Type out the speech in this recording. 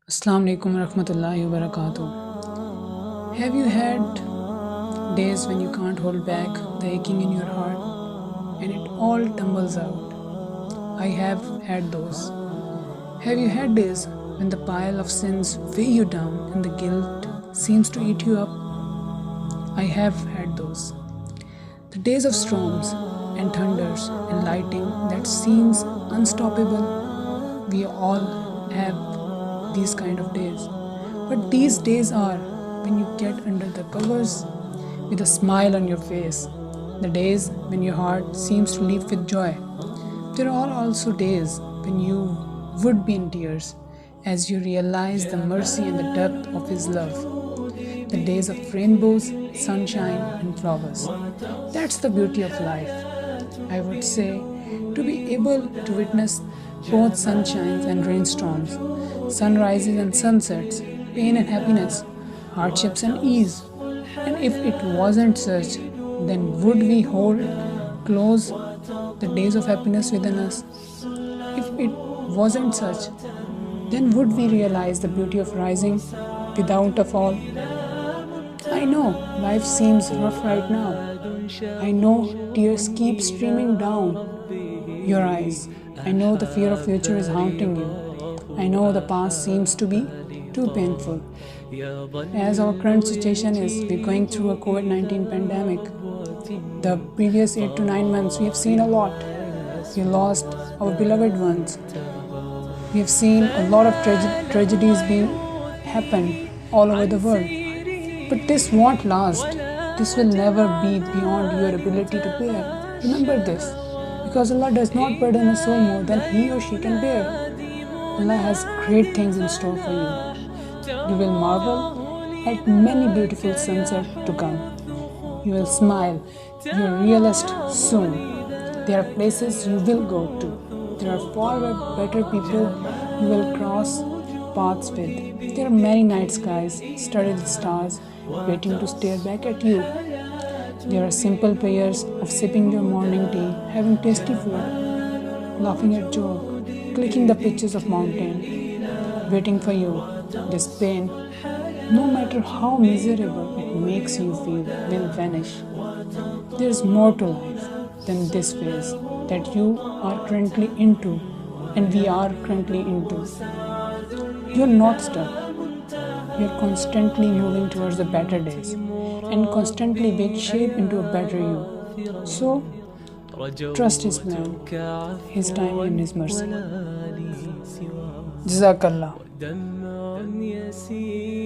Assalamu alaikum warahmatullahi wabarakatuh. Have you had days when you can't hold back the aching in your heart and it all tumbles out? I have had those. Have you had days when the pile of sins weigh you down and the guilt seems to eat you up? I have had those. The days of storms and thunders and lightning that seems unstoppable. We all have these kind of days. But these days are when you get under the covers with a smile on your face. The days when your heart seems to leap with joy. There are also days when you would be in tears as you realize the mercy and the depth of His love. The days of rainbows, sunshine, and flowers. That's the beauty of life. I would say to be able to witness both sunshines and rainstorms, sunrises and sunsets, pain and happiness, hardships and ease. And if it wasn't such, then would we hold close the days of happiness within us? If it wasn't such, then would we realize the beauty of rising without a fall? I know life seems rough right now. I know tears keep streaming down your eyes. I know the fear of future is haunting you. I know the past seems to be too painful. As our current situation is, we're going through a COVID-19 pandemic. The previous 8 to 9 months, we have seen a lot. We lost our beloved ones. We have seen a lot of tragedies being happen all over the world. But this won't last. This will never be beyond your ability to bear. Remember this, because Allah does not burden a soul more than he or she can bear. Allah has great things in store for you. You will marvel at many beautiful sunsets to come. You will smile. You will realize soon. There are places you will go to. There are far better people you will cross paths with. There are many night skies studded with stars waiting to stare back at you. There are simple prayers of sipping your morning tea, having tasty food, laughing at joke, clicking the pictures of mountain, waiting for you. This pain, no matter how miserable it makes you feel, will vanish. There is more to life than this phase that you are currently into and we are currently into. You are not stuck. You're constantly moving towards the better days and constantly being shaped into a better you. So, trust His plan, His time and His mercy. Jazakallah.